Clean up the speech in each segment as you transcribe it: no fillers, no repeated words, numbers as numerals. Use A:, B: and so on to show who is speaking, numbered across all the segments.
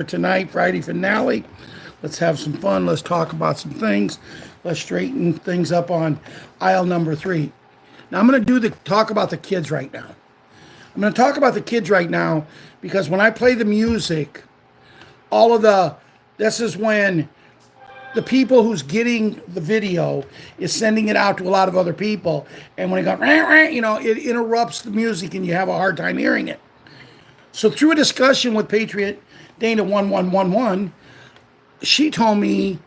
A: Tonight, Friday finale. Let's have some fun. Let's talk about some things. Let's straighten things up on aisle number 3. Now, I'm going to talk about the kids right now. I'm going to talk about the kids right now because when I play the music, this is when the people who's getting the video is sending it out to a lot of other people. And when it goes, it interrupts the music and you have a hard time hearing it. So through a discussion with Patriot Dana 1111, she told me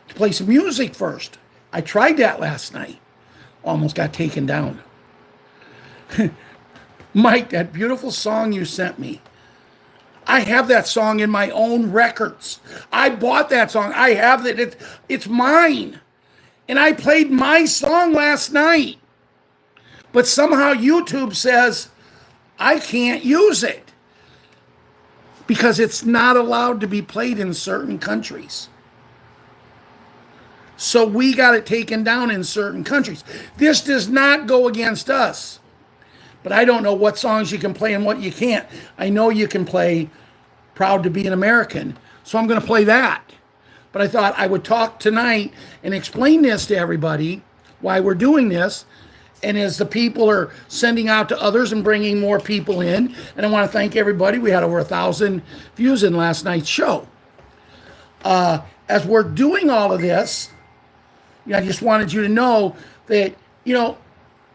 A: to play some music first. I tried that last night. Almost got taken down. Mike, that beautiful song you sent me. I have that song in my own records. I bought that song. I have it. It's mine. And I played my song last night. But somehow YouTube says I can't use it because it's not allowed to be played in certain countries. So we got it taken down in certain countries. This does not go against us. But I don't know what songs you can play and what you can't. I know you can play Proud to Be an American, so I'm going to play that. But I thought I would talk tonight and explain this to everybody, why we're doing this, and as the people are sending out to others and bringing more people in. And I want to thank everybody. We had over 1,000 views in last night's show. As we're doing all of this, I just wanted you to know that,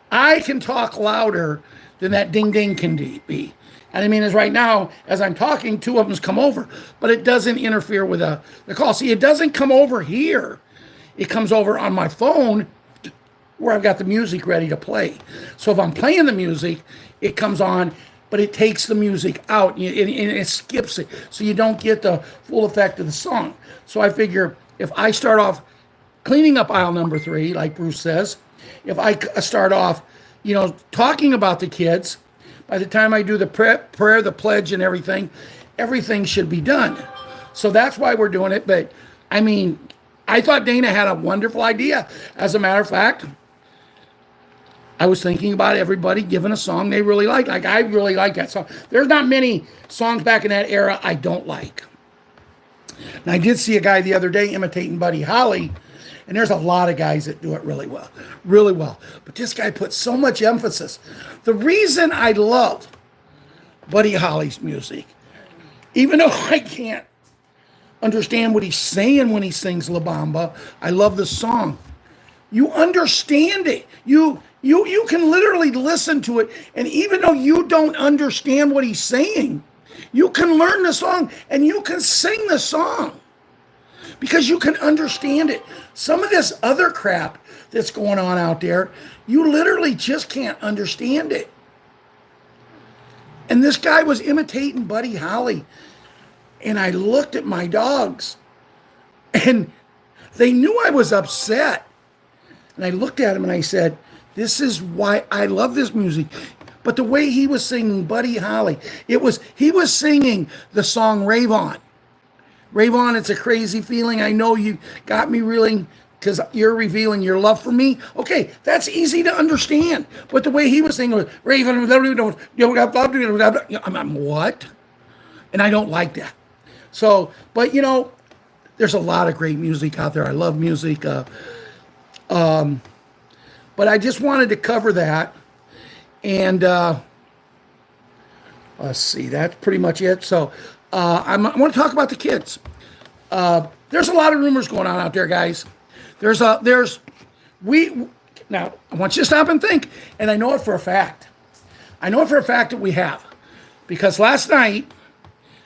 A: I can talk louder than that ding-ding can be. And I mean, as right now, as I'm talking, 2 of them's come over, but it doesn't interfere with the call. See, it doesn't come over here. It comes over on my phone where I've got the music ready to play. So if I'm playing the music, it comes on, but it takes the music out and it skips it. So you don't get the full effect of the song. So I figure if I start off cleaning up aisle number 3, like Bruce says, if I start off, talking about the kids, by the time I do the prayer, the pledge, and everything should be done. So that's why we're doing it. But, I mean, I thought Dana had a wonderful idea. As a matter of fact, I was thinking about everybody giving a song they really like. Like, I really like that song. There's not many songs back in that era I don't like. And I did see a guy the other day imitating Buddy Holly. And there's a lot of guys that do it really well, really well. But this guy put so much emphasis. The reason I love Buddy Holly's music, even though I can't understand what he's saying when he sings La Bamba, I love the song. You understand it. You can literally listen to it, and even though you don't understand what he's saying, you can learn the song and you can sing the song. Because you can understand it. Some of this other crap that's going on out there, you literally just can't understand it. And this guy was imitating Buddy Holly. And I looked at my dogs. And they knew I was upset. And I looked at him and I said, this is why I love this music. But the way he was singing Buddy Holly, he was singing the song Rave On. Rave On, it's a crazy feeling. I know you got me reeling because you're revealing your love for me. Okay, that's easy to understand. But the way he was singing was Rave On, I'm what? And I don't like that. So, but there's a lot of great music out there. I love music. But I just wanted to cover that. And let's see, that's pretty much it. So I want to talk about the kids. There's a lot of rumors going on out there, guys. Now I want you to stop and think, and I know it for a fact. I know it for a fact that we have, because last night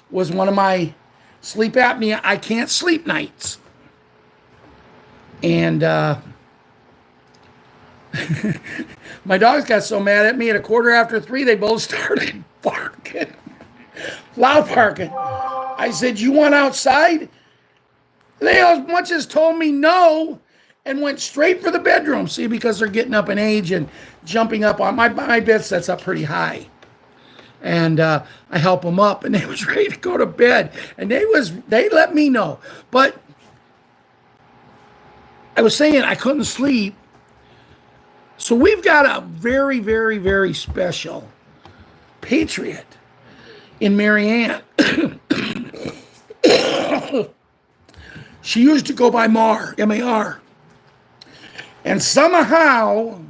A: was one of my sleep apnea, I can't sleep nights. And my dogs got so mad at me at 3:15, they both started barking. Loud barking. I said, you want outside? They as much as told me no and went straight for the bedroom. See, because they're getting up in age and jumping up on my bed sets up pretty high. And I help them up, and they was ready to go to bed. And they let me know. But I was saying I couldn't sleep. So we've got a very, very, very special Patriot in Marianne. She used to go by Mar, M-A-R. And somehow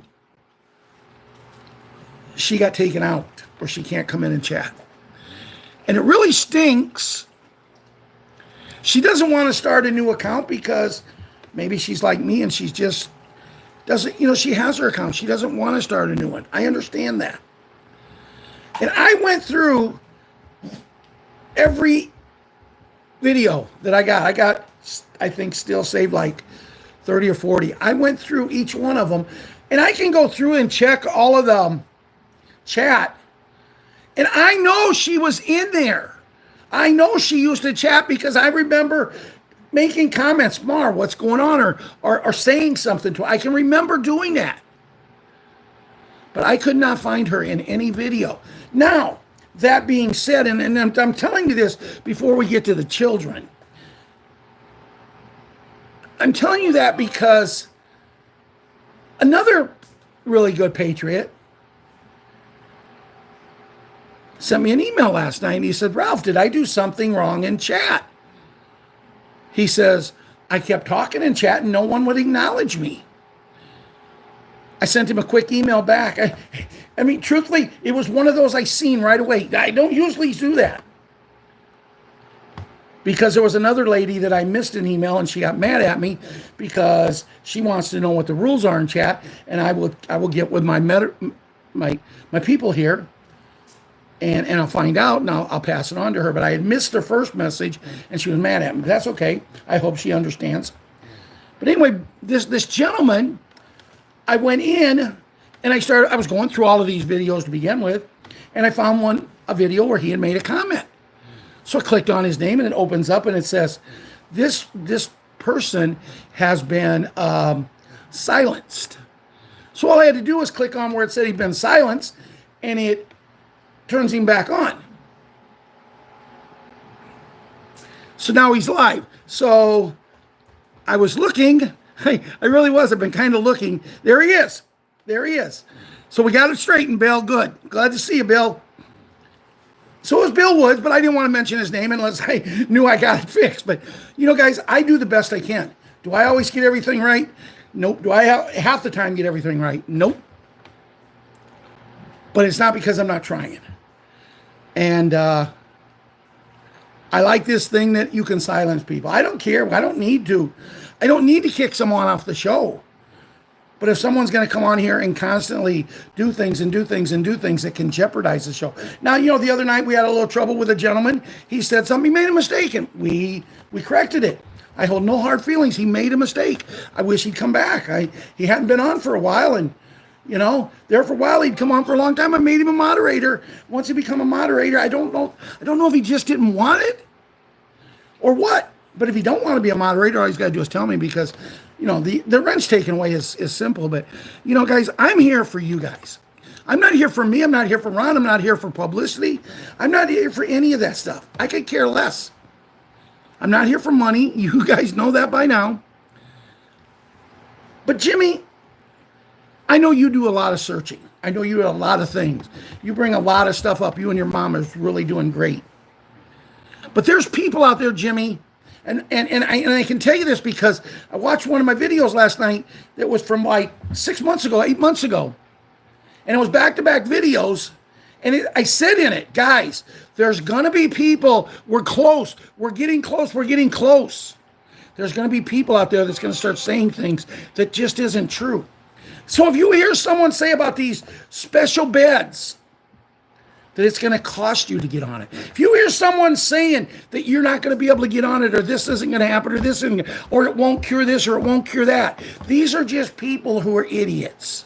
A: she got taken out, or she can't come in and chat. And it really stinks. She doesn't want to start a new account because maybe she's like me and she's just doesn't, she has her account. She doesn't want to start a new one. I understand that. And I went through every video that I got. I think, still saved like 30 or 40. I went through each one of them, and I can go through and check all of them chat. And I know she was in there. I know she used to chat because I remember making comments, Mar, what's going on? Or saying something to her. I can remember doing that. But I could not find her in any video. Now, that being said, and I'm telling you this before we get to the children. I'm telling you that because another really good patriot sent me an email last night, and he said, Ralph, did I do something wrong in chat? He says, I kept talking in chat and no one would acknowledge me. I sent him a quick email back. I mean, truthfully, it was one of those I seen right away. I don't usually do that. Because there was another lady that I missed an email and she got mad at me because she wants to know what the rules are in chat, and I will get with my people here and I'll find out, and I'll pass it on to her. But I had missed her first message and she was mad at me. That's okay. I hope she understands. But anyway, this gentleman, I went in and I was going through all of these videos to begin with, and I found a video where he had made a comment. So I clicked on his name and it opens up and it says, this person has been silenced. So all I had to do was click on where it said he'd been silenced, and it turns him back on. So now he's live. So I was looking. I really was. I've been kind of looking. There he is. There he is. So we got it straightened, Bill. Good. Glad to see you, Bill. So it was Bill Woods, but I didn't want to mention his name unless I knew I got it fixed. But, guys, I do the best I can. Do I always get everything right? Nope. Do I half the time get everything right? Nope. But it's not because I'm not trying. And I like this thing that you can silence people. I don't care. I don't need to. I don't need to kick someone off the show. But if someone's going to come on here and constantly do things that can jeopardize the show. Now, the other night we had a little trouble with a gentleman. He said something, he made a mistake, and we corrected it. I hold no hard feelings. He made a mistake. I wish he'd come back. He hadn't been on for a while, and there for a while he'd come on for a long time. I made him a moderator. Once he become a moderator, I don't know if he just didn't want it or what. But if he don't want to be a moderator, all he's got to do is tell me, because the wrench taken away is simple. But, guys, I'm here for you guys. I'm not here for me. I'm not here for Ron. I'm not here for publicity. I'm not here for any of that stuff. I could care less. I'm not here for money. You guys know that by now. But, Jimmy, I know you do a lot of searching. I know you do a lot of things. You bring a lot of stuff up. You and your mom is really doing great. But there's people out there, Jimmy, and I can tell you this because I watched one of my videos last night that was from like 8 months ago. And it was back-to-back videos. And I said in it, guys, there's going to be people. We're close. We're getting close. We're getting close. There's going to be people out there that's going to start saying things that just isn't true. So if you hear someone say about these special beds that it's going to cost you to get on it. If you hear someone saying that you're not going to be able to get on it, or this isn't going to happen, or it won't cure this, or it won't cure that, these are just people who are idiots.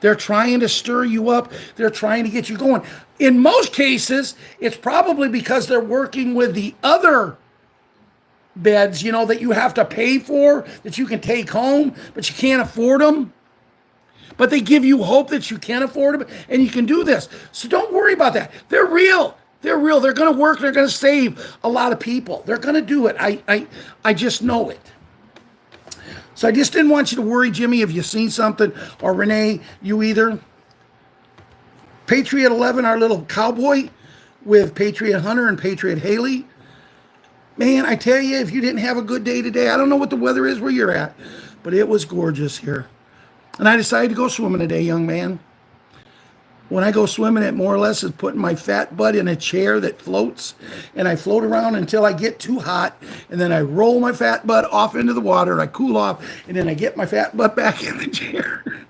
A: They're trying to stir you up. They're trying to get you going. In most cases, it's probably because they're working with the other beds, that you have to pay for, that you can take home, but you can't afford them. But they give you hope that you can afford them and you can do this. So don't worry about that. They're real. They're real. They're going to work. They're going to save a lot of people. They're going to do it. I just know it. So I just didn't want you to worry, Jimmy, if you've seen something, or Renee, you either. Patriot 11, our little cowboy with Patriot Hunter and Patriot Haley. Man, I tell you, if you didn't have a good day today, I don't know what the weather is where you're at, but it was gorgeous here. And I decided to go swimming today, young man. When I go swimming, it more or less is putting my fat butt in a chair that floats, and I float around until I get too hot, and then I roll my fat butt off into the water, I cool off, and then I get my fat butt back in the chair.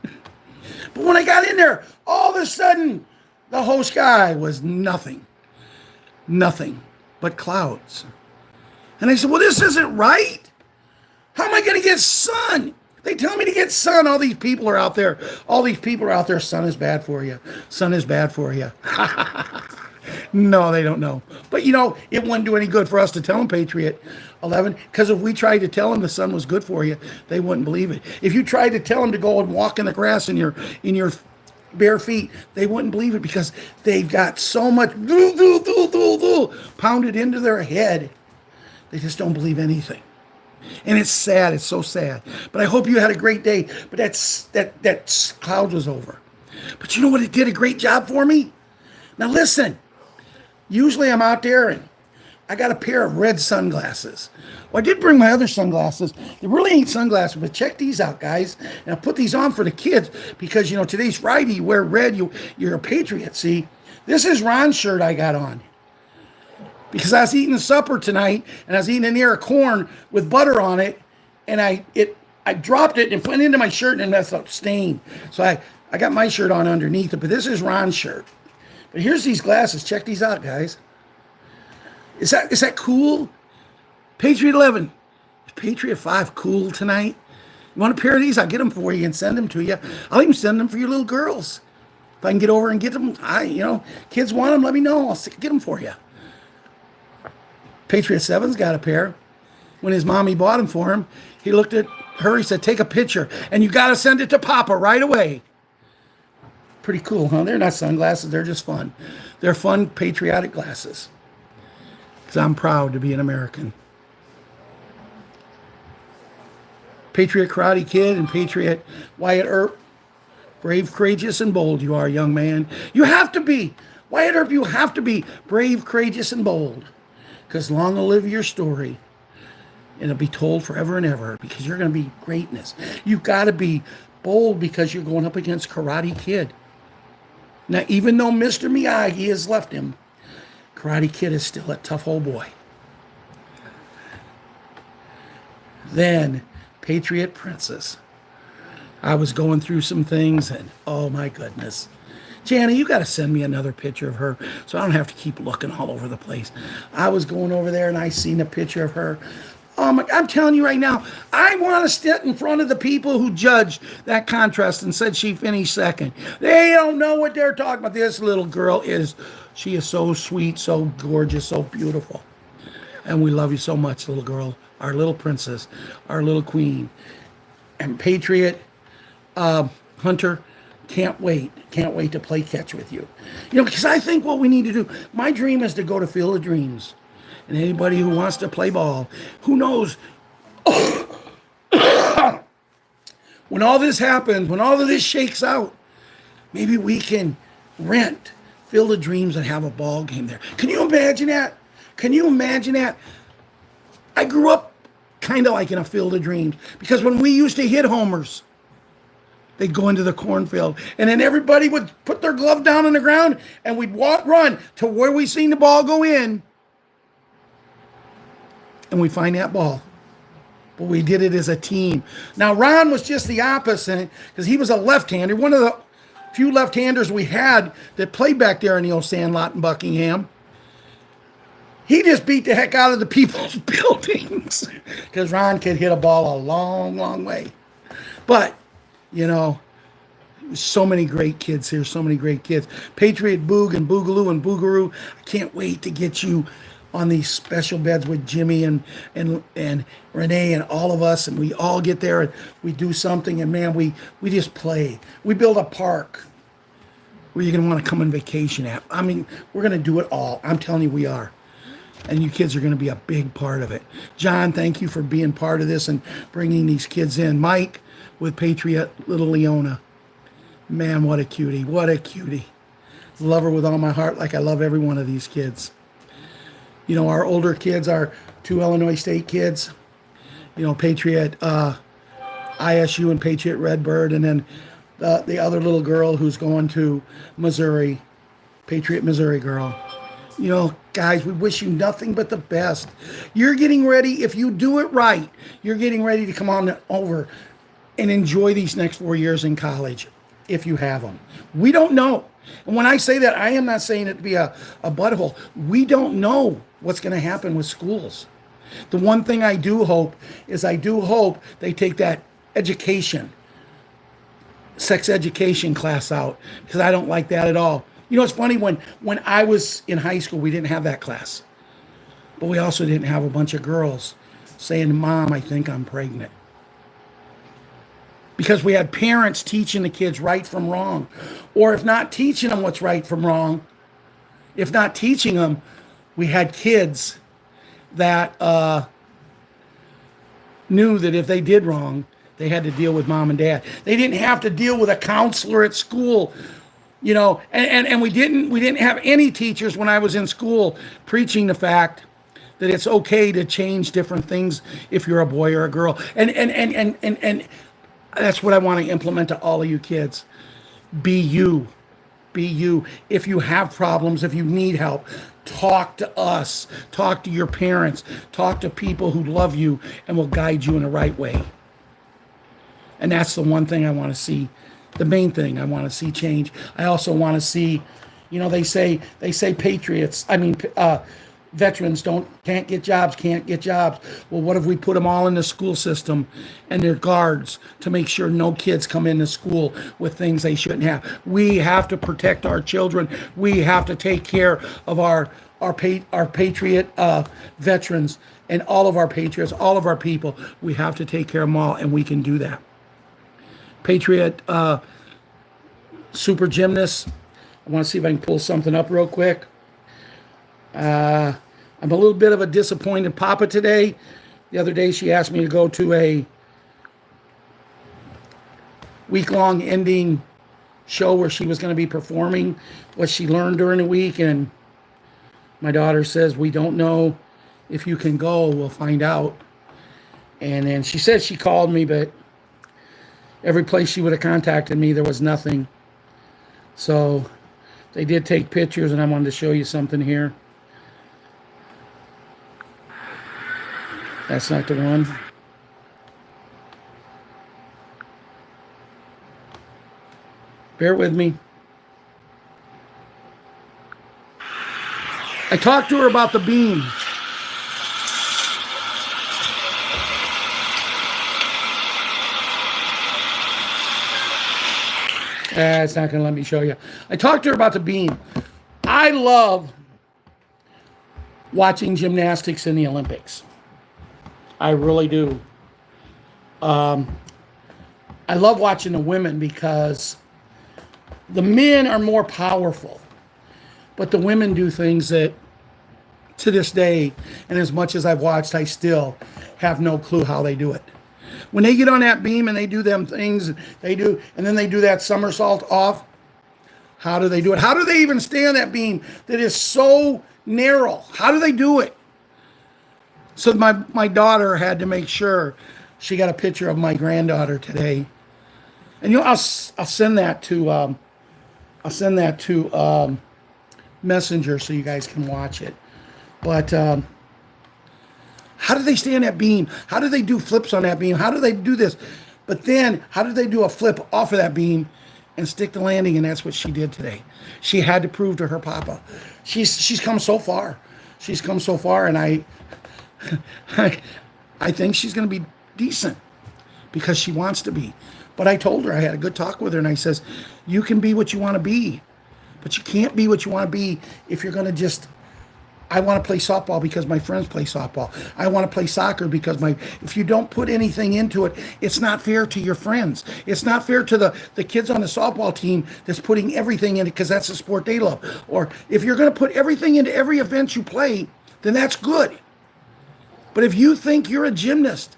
A: But when I got in there, all of a sudden, the whole sky was nothing but clouds. And I said, well, this isn't right. How am I going to get sun? They tell me to get sun. All these people are out there. Sun is bad for you. Sun is bad for you. No, they don't know. But, you know, it wouldn't do any good for us to tell them, Patriot 11, because if we tried to tell them the sun was good for you, they wouldn't believe it. If you tried to tell them to go and walk in the grass in your bare feet, they wouldn't believe it, because they've got so much pounded into their head. They just don't believe anything. And it's sad. It's so sad. But I hope you had a great day. But that cloud was over. But you know what? It did a great job for me. Now listen. Usually I'm out there and I got a pair of red sunglasses. Well, I did bring my other sunglasses. They really ain't sunglasses, but check these out, guys. And I put these on for the kids because, you know, today's Friday. You wear red. You're a patriot. See, this is Ron's shirt I got on. Because I was eating supper tonight, and I was eating an ear of corn with butter on it, and I dropped it and went into my shirt, and that's a stain. So I got my shirt on underneath it, but this is Ron's shirt. But here's these glasses. Check these out, guys. Is that cool? Patriot 11. Is Patriot 5 cool tonight? You want a pair of these? I'll get them for you and send them to you. I'll even send them for your little girls. If I can get over and get them, kids want them, let me know. I'll get them for you. Patriot 7's got a pair. When his mommy bought them for him, he looked at her, he said, take a picture, and you got to send it to Papa right away. Pretty cool, huh? They're not sunglasses, they're just fun. They're fun, patriotic glasses. Because I'm proud to be an American. Patriot Karate Kid and Patriot Wyatt Earp. Brave, courageous, and bold you are, young man. You have to be. Wyatt Earp, you have to be brave, courageous, and bold. Because long will live your story. And it'll be told forever and ever. Because you're going to be greatness. You've got to be bold because you're going up against Karate Kid. Now, even though Mr. Miyagi has left him, Karate Kid is still a tough old boy. Then, Patriot Princess. I was going through some things and, oh my goodness. Jana, you got to send me another picture of her so I don't have to keep looking all over the place. I was going over there and I seen a picture of her. I'm telling you right now, I want to sit in front of the people who judged that contest and said she finished second. They don't know what they're talking about. This little girl she is so sweet, so gorgeous, so beautiful. And we love you so much, little girl, our little princess, our little queen. And Patriot Hunter, can't wait to play catch with you. You know, because I think what we need to do, my dream is to go to Field of Dreams. And anybody who wants to play ball, who knows, when all this happens, when all of this shakes out, maybe we can rent Field of Dreams and have a ball game there. Can you imagine that? Can you imagine that? I grew up kind of like in a Field of Dreams because when we used to hit homers, they'd go into the cornfield, and then everybody would put their glove down on the ground, and we'd run to where we seen the ball go in, and we find that ball. But we did it as a team. Now, Ron was just the opposite because he was a left-hander, one of the few left-handers we had that played back there in the old Sandlot in Buckingham. He just beat the heck out of the people's buildings because Ron could hit a ball a long, long way. But you know, so many great kids here, so many great kids. Patriot Boog and Boogaloo and Boogaroo. I can't wait to get you on these special beds with Jimmy and Renee and all of us, and we all get there and we do something, and man, we just play. We build a park where you're going to want to come on vacation at. I mean, we're going to do it all. I'm telling you, we are. And you kids are going to be a big part of it. John, thank you for being part of this and bringing these kids in. Mike, with Patriot little Leona. Man, what a cutie. What a cutie. Love her with all my heart like I love every one of these kids. You know, our older kids, our two Illinois State kids, Patriot ISU and Patriot Redbird, and then the other little girl who's going to Missouri, Patriot Missouri girl. Guys, we wish you nothing but the best. You're getting ready, if you do it right, you're getting ready to come on over and enjoy these next 4 years in college, if you have them. We don't know. And when I say that, I am not saying it to be a butthole. We don't know what's going to happen with schools. The one thing I do hope is they take that sex education class out, because I don't like that at all. It's funny, when I was in high school, we didn't have that class. But we also didn't have a bunch of girls saying, Mom, I think I'm pregnant. Because we had parents teaching the kids right from wrong. Or if not teaching them what's right from wrong, if not teaching them, we had kids that knew that if they did wrong, they had to deal with mom and dad. They didn't have to deal with a counselor at school. And we didn't have any teachers when I was in school preaching the fact that it's okay to change different things if you're a boy or a girl. And that's what I want to implement to all of you kids. Be you. Be you. If you have problems, if you need help, talk to us. Talk to your parents. Talk to people who love you and will guide you in the right way. And that's the one thing I want to see. The main thing I want to see change. I also want to see, they say veterans can't get jobs. Well, what if we put them all in the school system and their guards to make sure no kids come into school with things they shouldn't have? We have to protect our children. We have to take care of our patriot veterans and all of our patriots, all of our people. We have to take care of them all, and we can do that. Patriot super gymnasts. I want to see if I can pull something up real quick. I'm a little bit of a disappointed papa today. The other day she asked me to go to a week-long ending show where she was going to be performing what she learned during the week, and my daughter says, we don't know if you can go. We'll find out. And then she said she called me, but every place she would have contacted me, there was nothing. So they did take pictures, and I wanted to show you something here. That's not the one. Bear with me. I talked to her about the beam. It's not going to let me show you. I talked to her about the beam. I love watching gymnastics in the Olympics. I really do. I love watching the women because the men are more powerful, but the women do things that, to this day, and as much as I've watched, I still have no clue how they do it. When they get on that beam and they do them things, and then they do that somersault off, how do they do it? How do they even stay on that beam that is so narrow? How do they do it? So my daughter had to make sure she got a picture of my granddaughter today, and I'll send that to Messenger so you guys can watch it. But how do they stay on that beam? How do they do flips on that beam? How do they do this? But then how do they do a flip off of that beam and stick the landing? And that's what she did today. She had to prove to her papa. She's come so far. She's come so far, and I think she's going to be decent because she wants to be. But I told her, I had a good talk with her, and I says, you can be what you want to be, but you can't be what you want to be if you're going to just, I want to play softball because my friends play softball. I want to play soccer because if you don't put anything into it, it's not fair to your friends. It's not fair to the kids on the softball team that's putting everything in it because that's the sport they love. Or if you're going to put everything into every event you play, then that's good. But if you think you're a gymnast,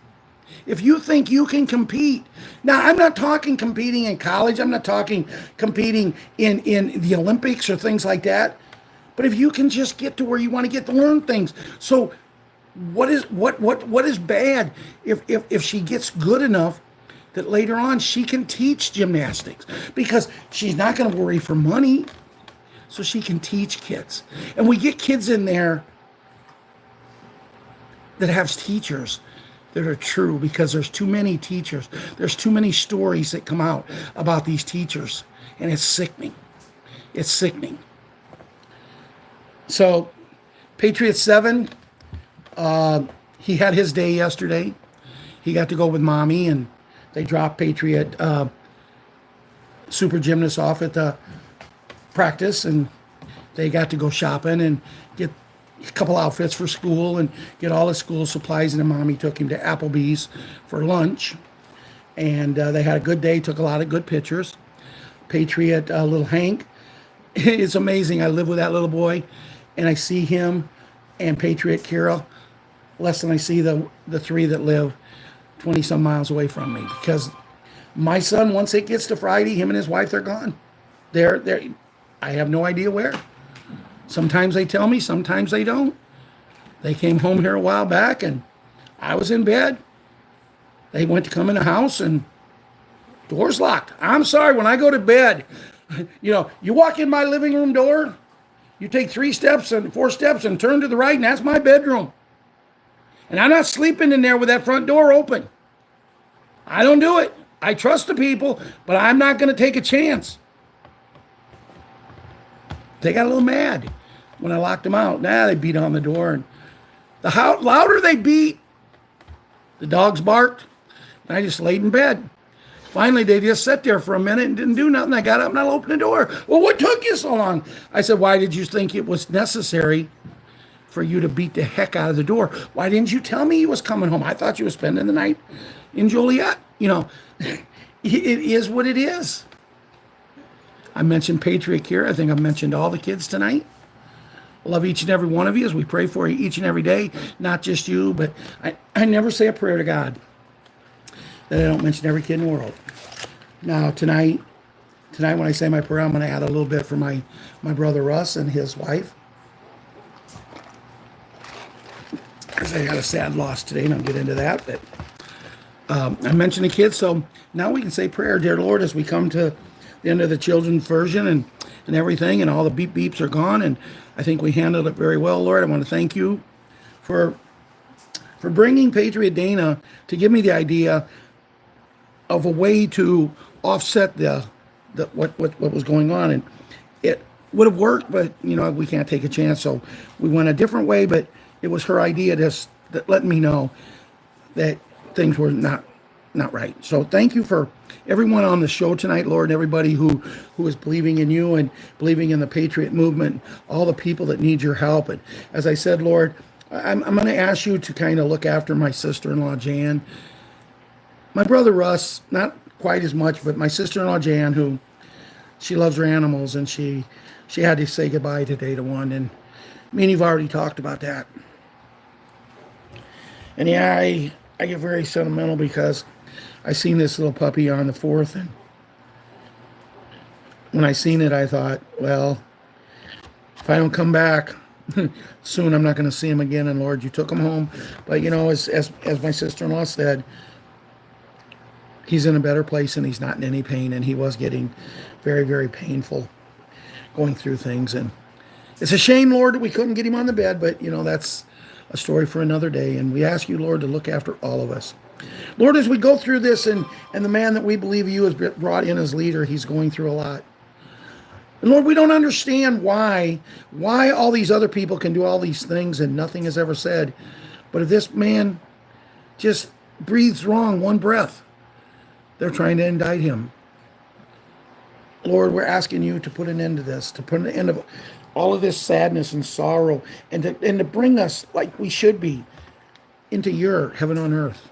A: if you think you can compete, now I'm not talking competing in college, I'm not talking competing in the Olympics or things like that, but if you can just get to where you want to get to learn things. So What is bad if she gets good enough that later on she can teach gymnastics, because she's not going to worry for money, so she can teach kids. And we get kids in there that have teachers that are true, because there's too many teachers. There's too many stories that come out about these teachers, and it's sickening. It's sickening. So, Patriot 7, he had his day yesterday. He got to go with mommy, and they dropped Patriot super gymnast off at the practice, and they got to go shopping and get a couple outfits for school and get all his school supplies. And then mommy took him to Applebee's for lunch, and they had a good day, took a lot of good pictures. Patriot, little Hank, it's amazing. I live with that little boy, and I see him and Patriot Kira less than I see the three that live 20 some miles away from me, because my son, once it gets to Friday, him and his wife, they're gone. They're I have no idea where. Sometimes they tell me, sometimes they don't. They came home here a while back, and I was in bed. They went to come in the house, and door's locked. I'm sorry, when I go to bed, you walk in my living room door, you take 3 steps and 4 steps and turn to the right, and that's my bedroom. And I'm not sleeping in there with that front door open. I don't do it. I trust the people, but I'm not going to take a chance. They got a little mad when I locked them out. They beat on the door. And the louder they beat, the dogs barked, and I just laid in bed. Finally, they just sat there for a minute and didn't do nothing. I got up and I opened the door. Well, what took you so long? I said, why did you think it was necessary for you to beat the heck out of the door? Why didn't you tell me you was coming home? I thought you was spending the night in Joliet. It is what it is. I mentioned Patriot here. I think I've mentioned all the kids tonight. Love each and every one of you as we pray for you each and every day. Not just you, but I never say a prayer to God that I don't mention every kid in the world. Now, tonight when I say my prayer, I'm going to add a little bit for my brother Russ and his wife. Because I had a sad loss today, and I'll get into that. But I mentioned the kids, so now we can say prayer. Dear Lord, as we come to the end of the children's version and everything, and all the beep beeps are gone, and I think we handled it very well, Lord. I want to thank you for bringing Patriot Dana to give me the idea of a way to offset what was going on. And it would have worked, but we can't take a chance, so we went a different way. But it was her idea that let me know that things were not right. So thank you for everyone on the show tonight, Lord, and everybody who is believing in you and believing in the Patriot movement, all the people that need your help. And as I said, Lord, I'm going to ask you to kind of look after my sister-in-law, Jan. My brother, Russ, not quite as much, but my sister-in-law, Jan, who she loves her animals, and she had to say goodbye today to one. And me and you've already talked about that. And yeah, I get very sentimental because I seen this little puppy on the 4th, and when I seen it, I thought, well, if I don't come back soon, I'm not going to see him again. And Lord, you took him home. But as my sister-in-law said, he's in a better place, and he's not in any pain. And he was getting very, very painful going through things. And it's a shame, Lord, that we couldn't get him on the bed, but that's a story for another day. And we ask you, Lord, to look after all of us. Lord, as we go through this, and the man that we believe you has brought in as leader, he's going through a lot. And Lord, we don't understand why all these other people can do all these things and nothing is ever said. But if this man just breathes wrong one breath, they're trying to indict him. Lord, we're asking you to put an end to this, to put an end of all of this sadness and sorrow, and to bring us like we should be into your heaven on earth,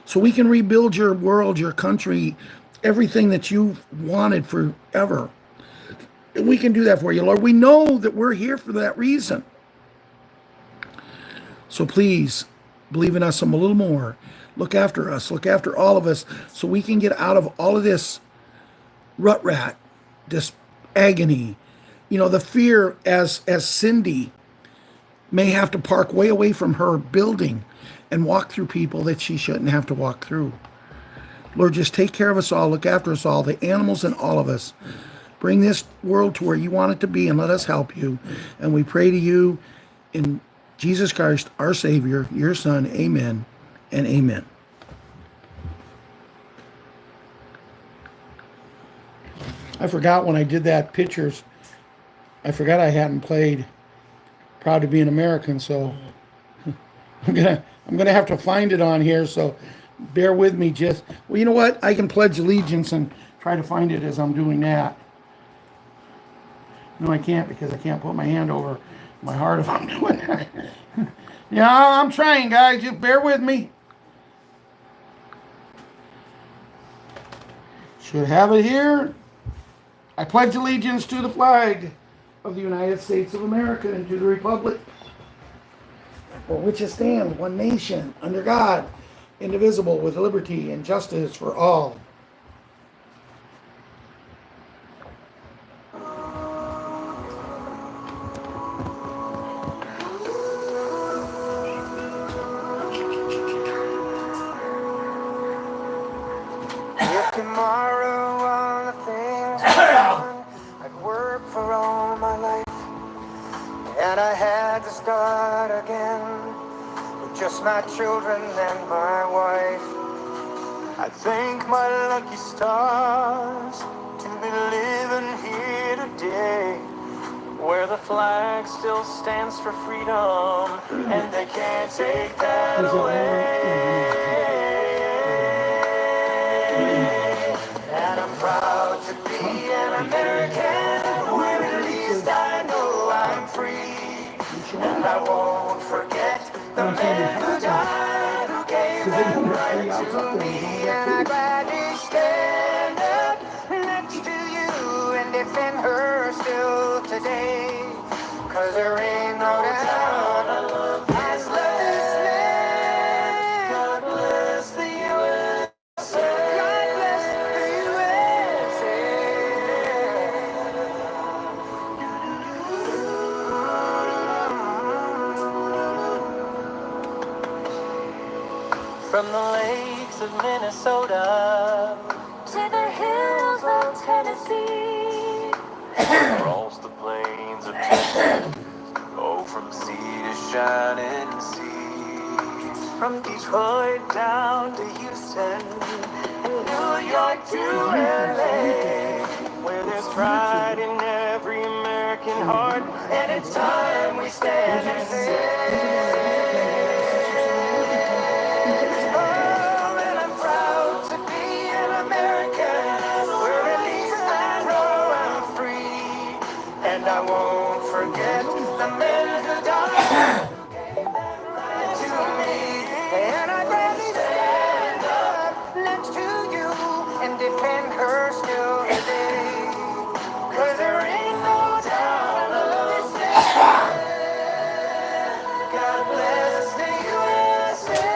A: so we can rebuild your world, your country, everything that you've wanted forever. And we can do that for you, Lord. We know that we're here for that reason. So please, believe in us a little more. Look after us. Look after all of us, so we can get out of all of this rut, this agony. The fear, as Cindy may have to park way away from her building and walk through people that she shouldn't have to walk through. Lord, just take care of us all. Look after us all, the animals and all of us. Bring this world to where you want it to be and let us help you. And we pray to you in Jesus Christ, our Savior, your Son. Amen and amen. I forgot when I did that pictures, I forgot I hadn't played Proud to Be an American, so I'm gonna have to find it on here, so bear with me. Just, well, you know what? I can pledge allegiance and try to find it as I'm doing that. No, I can't, because I can't put my hand over my heart if I'm doing that. Yeah, I'm trying, guys. Just bear with me. Should have it here. I pledge allegiance to the flag of the United States of America and to the republic for which it stands, one nation, under God, indivisible, with liberty and justice for all.
B: If tomorrow all the things were done, I'd work for all my life, and I had to start again with just my children and my wife. I thank my lucky stars to be living here today, where the flag still stands for freedom, and they can't take that away. And I'm proud to be an American, where at least I know I'm free. And I won't forget the men who died, who gave that right to me. And I gladly stand up next to you and defend her still today. 'Cause there ain't no doubt I love this land. God bless the USA. God bless the USA. From the lakes of Minnesota to the hills of Tennessee, across the plains of Texas, oh, from sea to shining sea. From Detroit down to Houston, and New York to LA, where there's pride in every American heart, and it's time we stand and say, oh, and I'm proud to be an American, where at least I know I'm free, and I won't forget the men who died, who gave that right to me. And I'd rather stand up next to you and defend her still today. 'Cause there ain't no doubt I love this land. God bless the USA.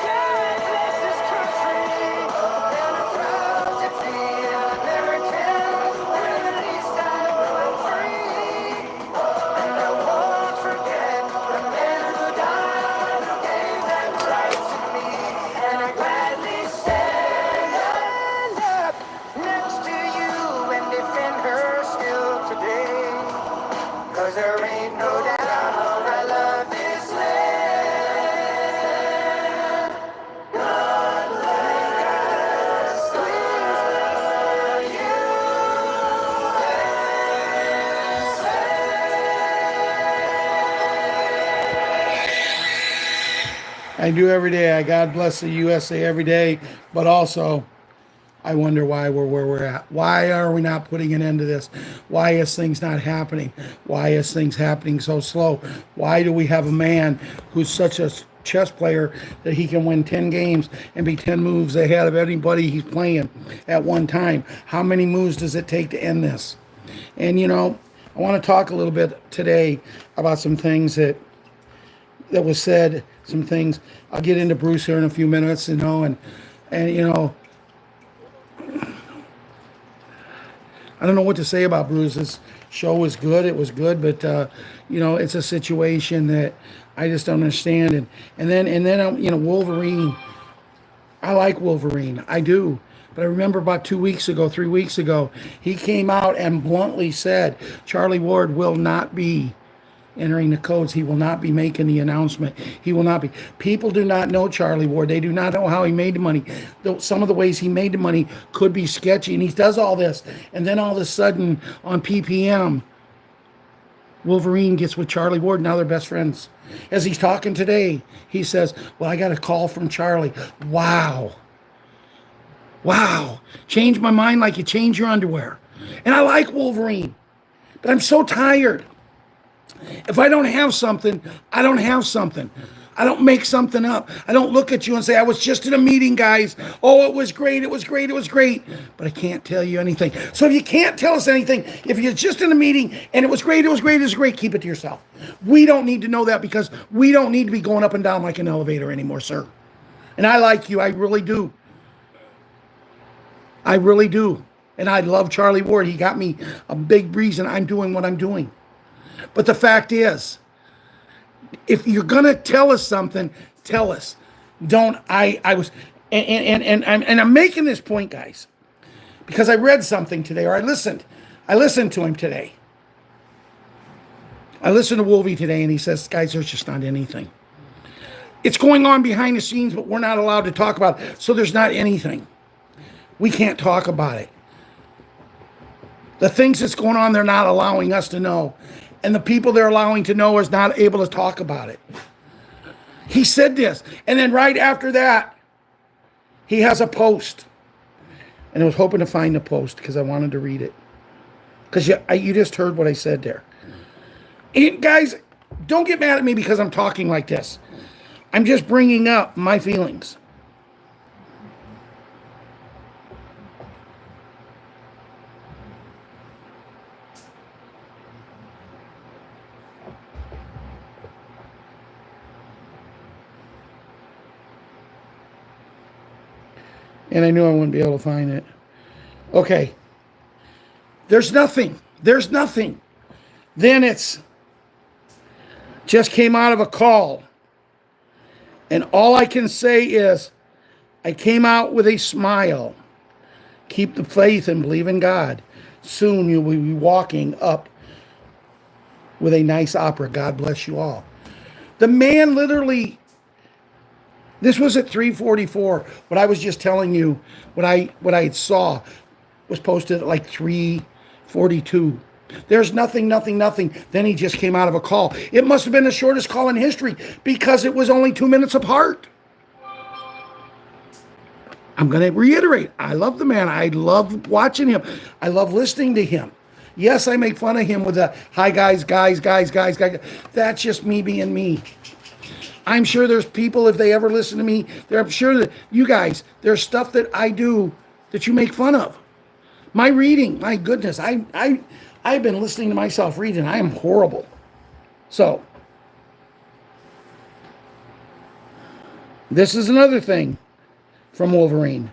B: God bless this country. And I'm proud to be an American, where at least I know I'm free. And I won't forget the men who died, who gave that right to me. And I gladly stand up next to you and defend her still today. 'Cause there ain't no doubt I love this land. God bless the
A: I do every day. I God bless the USA every day, but also I wonder why we're where we're at. Why are we not putting an end to this? Why is things not happening? Why is things happening so slow? Why do we have a man who's such a chess player that he can win 10 games and be 10 moves ahead of anybody he's playing at one time? How many moves does it take to end this? And you know, I want to talk a little bit today about some things that was said, some things. I'll get into Bruce here in a few minutes, you know, and you know, I don't know what to say about Bruce. It's Show was good. It was good, but it's a situation that I just don't understand. And then Wolverine. I like Wolverine. I do. But I remember about 2 weeks ago, 3 weeks ago, he came out and bluntly said Charlie Ward will not be entering the codes. He will not be making the announcement. He will not be. People do not know Charlie Ward. They do not know how he made the money. Some of the ways he made the money could be sketchy, and he does all this. And then all of a sudden on PPM, Wolverine gets with Charlie Ward. Now they're best friends. As he's talking today, he says, well, I got a call from Charlie. Wow. Change my mind like you change your underwear. And I like Wolverine, but I'm so tired. If I don't have something, I don't have something. I don't make something up. I don't look at you and say, I was just in a meeting, guys. Oh, it was great. But I can't tell you anything. So if you can't tell us anything, if you're just in a meeting and it was great, keep it to yourself. We don't need to know that because we don't need to be going up and down like an elevator anymore, sir. And I like you. I really do. And I love Charlie Ward. He got me a big reason I'm doing what I'm doing. But the fact is, if you're going to tell us something, tell us. Don't, I was, and I'm making this point, guys, because I read something today, or I listened to him today. I listened to Wolvie today, and he says, guys, there's just not anything. It's going on behind the scenes, but we're not allowed to talk about it, so there's not anything. We can't talk about it. The things that's going on, they're not allowing us to know. And the people they're allowing to know is not able to talk about it. He said this. And then right after that, he has a post. And I was hoping to find the post because I wanted to read it. Because you just heard what I said there. And guys, don't get mad at me because I'm talking like this. I'm just bringing up my feelings. And I knew I wouldn't be able to find it. Okay. There's nothing. Then it's just came out of a call. And all I can say is I came out with a smile. Keep the faith and believe in God. Soon you will be walking up with a nice opera. God bless you all. The man literally... This was at 3:44. What I was just telling you, what I saw was posted at like 3:42. There's nothing. Then he just came out of a call. It must have been the shortest call in history because it was only 2 minutes apart. I'm going to reiterate. I love the man. I love watching him. I love listening to him. Yes, I make fun of him with the, hi guys. That's just me being me. I'm sure there's people, if they ever listen to me, I'm sure that you guys, there's stuff that I do that you make fun of. My reading, my goodness, I've been listening to myself reading. I am horrible. So, this is another thing from Wolverine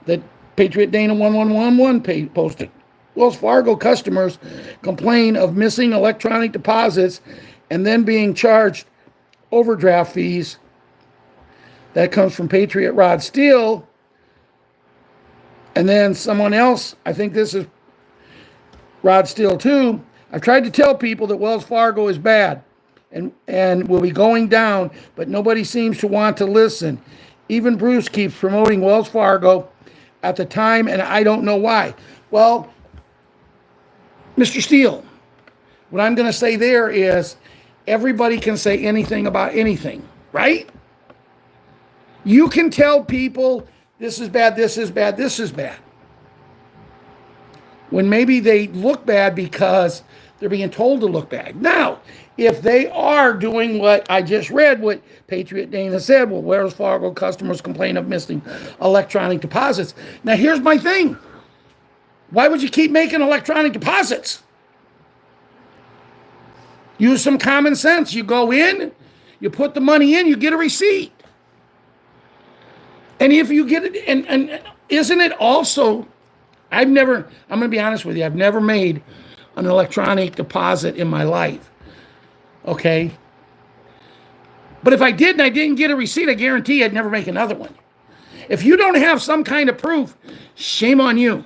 A: that Patriot Dana 1111 posted. Wells Fargo customers complain of missing electronic deposits and then being charged overdraft fees. That comes from Patriot Rod Steel. And then someone else, I think this is Rod Steel too. I've tried to tell people that Wells Fargo is bad and will be going down, but nobody seems to want to listen. Even Bruce keeps promoting Wells Fargo at the time, and I don't know why. Well, Mr. Steele, what I'm going to say there is everybody can say anything about anything, right? You can tell people this is bad, this is bad, this is bad. When maybe they look bad because they're being told to look bad. Now, if they are doing what I just read, what Patriot Dana said, well, Wells Fargo customers complain of missing electronic deposits. Now, here's my thing. Why would you keep making electronic deposits? Use some common sense. You go in, you put the money in, you get a receipt. And if you get it, and isn't it also, I'm going to be honest with you, I've never made an electronic deposit in my life. Okay? But if I did and I didn't get a receipt, I guarantee I'd never make another one. If you don't have some kind of proof, shame on you.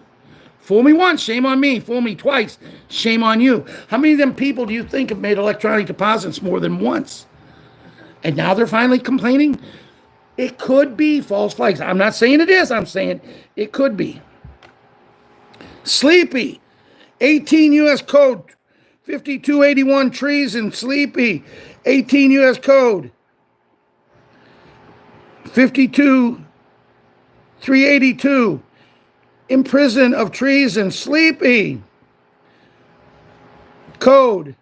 A: Fool me once, shame on me. Fool me twice, shame on you. How many of them people do you think have made electronic deposits more than once? And now they're finally complaining? It could be false flags. I'm not saying it is. I'm saying it could be. Sleepy. 18 U.S. Code 5281 trees in Sleepy. 18 U.S. Code 52382. Imprison of trees in Sleepy. Code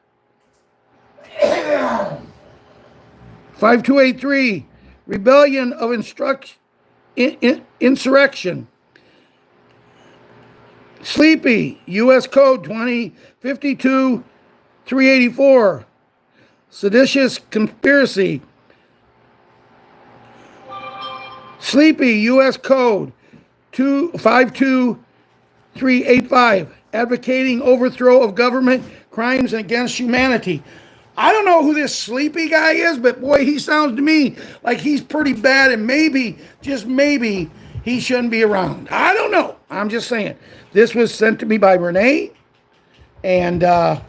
A: 5283. Rebellion of insurrection. Sleepy, U.S. Code 2052-384. Seditious conspiracy. Sleepy, U.S. Code 52385. Advocating overthrow of government, crimes against humanity. I don't know who this Sleepy guy is, but boy, he sounds to me like he's pretty bad, and maybe, just maybe, he shouldn't be around. I don't know. I'm just saying. This was sent to me by Renee, and, I'm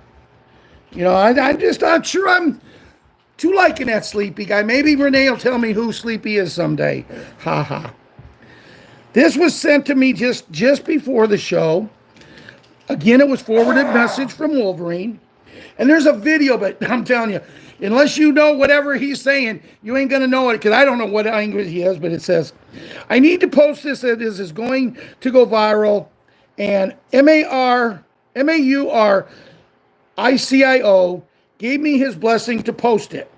A: just not sure I'm too liking that Sleepy guy. Maybe Renee will tell me who Sleepy is someday. Ha ha. This was sent to me just before the show. Again, it was forwarded message from Wolverine. And there's a video, but I'm telling you, unless you know whatever he's saying, you ain't going to know it, because I don't know what language he is, but it says, I need to post this. This is going to go viral. And MAURICIO gave me his blessing to post it.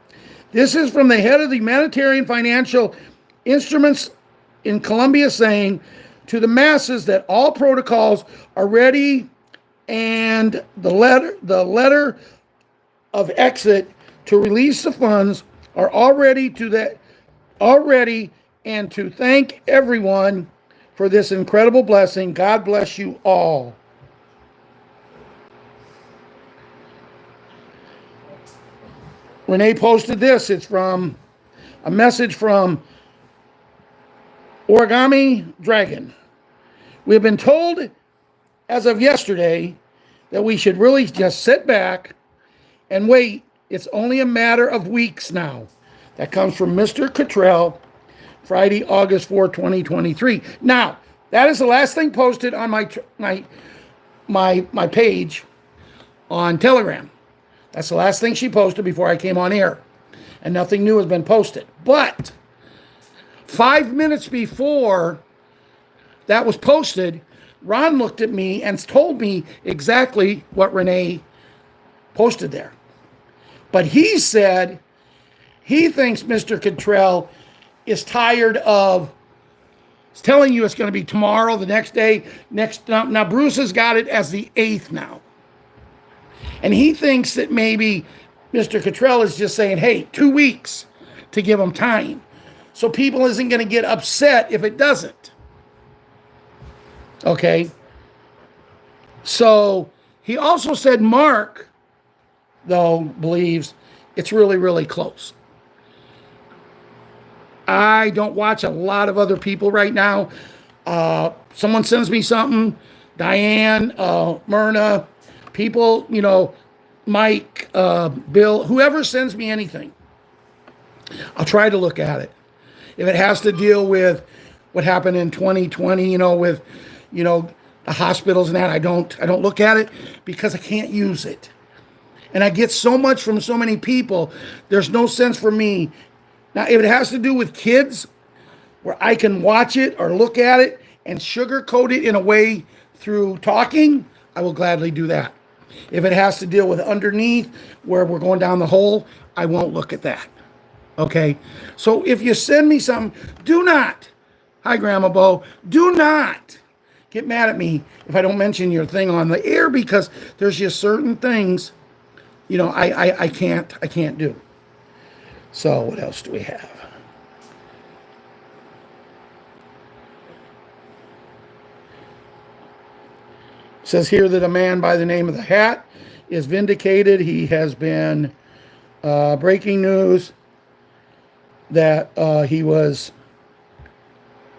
A: This is from the head of the Humanitarian Financial Instruments in Colombia, saying to the masses that all protocols are ready, and the letter of exit to release the funds are already, and to thank everyone for this incredible blessing. God bless you all. Renee posted this. It's from a message from Origami Dragon. We have been told as of yesterday that we should really just sit back and wait. It's only a matter of weeks now. That comes from Mr. Cottrell, Friday, August 4, 2023. Now, that is the last thing posted on my page on Telegram. That's the last thing she posted before I came on air. And nothing new has been posted. But 5 minutes before that was posted, Ron looked at me and told me exactly what Renee posted there. But he said he thinks Mr. Cottrell is tired of telling you it's going to be tomorrow, the next day. Now Bruce has got it as the 8th now. And he thinks that maybe Mr. Cottrell is just saying, hey, 2 weeks to give him time. So people isn't going to get upset if it doesn't. Okay? So he also said Mark, though, believes it's really, really close. I don't watch a lot of other people right now. Someone sends me something, Diane, Myrna, people, Mike, Bill, whoever sends me anything, I'll try to look at it. If it has to deal with what happened in 2020, with, the hospitals and that, I don't look at it because I can't use it. And I get so much from so many people, there's no sense for me. Now, if it has to do with kids, where I can watch it or look at it and sugarcoat it in a way through talking, I will gladly do that. If it has to deal with underneath, where we're going down the hole, I won't look at that. Okay? So if you send me something, do not, hi Grandma Bo, do not get mad at me if I don't mention your thing on the air, because there's just certain things, I can't do. So what else do we have? It says here that a man by the name of the Hat is vindicated. He has been breaking news that he was,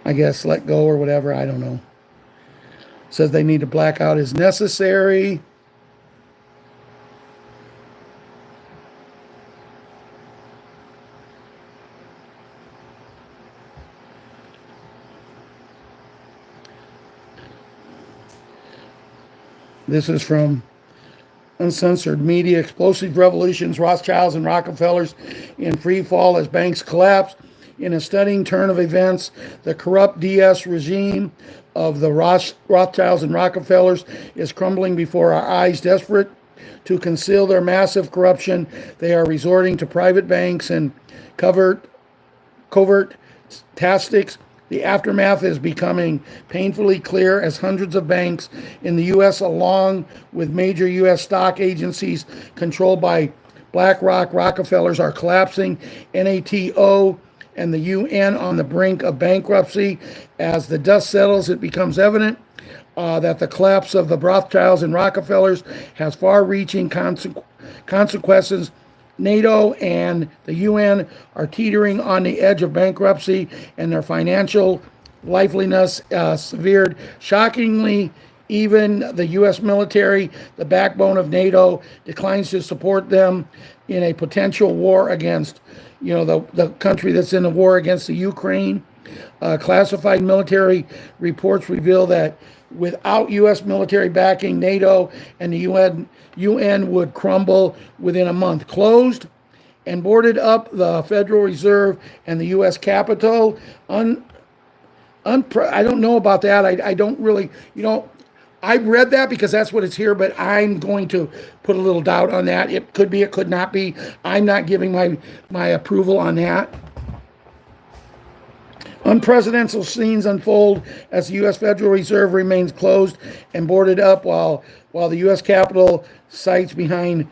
A: I guess, let go or whatever. I don't know. It says they need to blackout is necessary. This is from Uncensored Media. Explosive revolutions, Rothschilds and Rockefellers in free fall as banks collapse. In a stunning turn of events, the corrupt DS regime of the Rothschilds and Rockefellers is crumbling before our eyes. Desperate to conceal their massive corruption, they are resorting to private banks and covert tactics. The aftermath is becoming painfully clear as hundreds of banks in the U.S., along with major U.S. stock agencies controlled by BlackRock Rockefellers, are collapsing. NATO and the UN on the brink of bankruptcy. As the dust settles, it becomes evident that the collapse of the Rothschilds and Rockefellers has far-reaching consequences. NATO and the UN are teetering on the edge of bankruptcy, and their financial liveliness severed. Shockingly, even the U.S. military, the backbone of NATO, declines to support them in a potential war against, the country that's in the war against the Ukraine. Classified military reports reveal that without U.S. military backing, NATO and the UN would crumble within a month. Closed and boarded up the Federal Reserve and the U.S. Capitol. I don't know about that. I don't really, I read that because that's what it's here, but I'm going to put a little doubt on that. It could be, it could not be. I'm not giving my approval on that. Unprecedented scenes unfold as the U.S. Federal Reserve remains closed and boarded up while the U.S. Capitol sites behind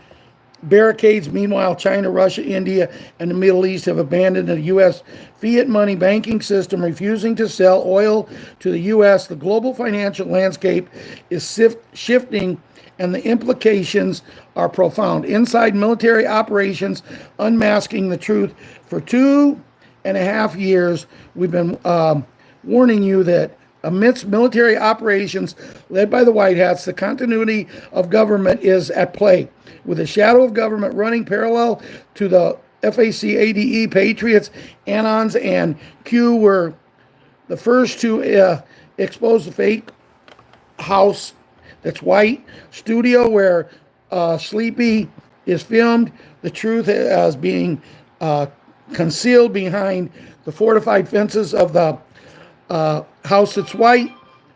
A: barricades. Meanwhile, China, Russia, India, and the Middle East have abandoned the U.S. fiat money banking system, refusing to sell oil to the U.S. The global financial landscape is shifting, and the implications are profound. Inside military operations, unmasking the truth. For 2.5 years, we've been warning you that amidst military operations led by the White Hats, the continuity of government is at play. With the shadow of government running parallel to the FACADE, Patriots, Anons, and Q were the first to expose the fake house that's white studio where Sleepy is filmed. The truth is being concealed behind the fortified fences of the house that's white,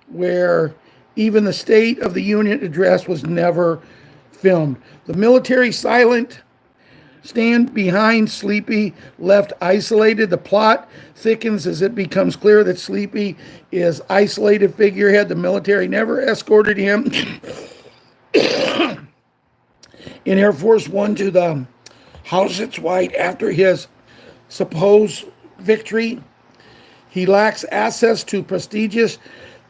A: where even the State of the Union address was never filmed. The military silent stand behind Sleepy, left isolated. The plot thickens as it becomes clear that Sleepy is isolated figurehead. The military never escorted him in Air Force One to the house that's white after his supposed victory. He lacks access to prestigious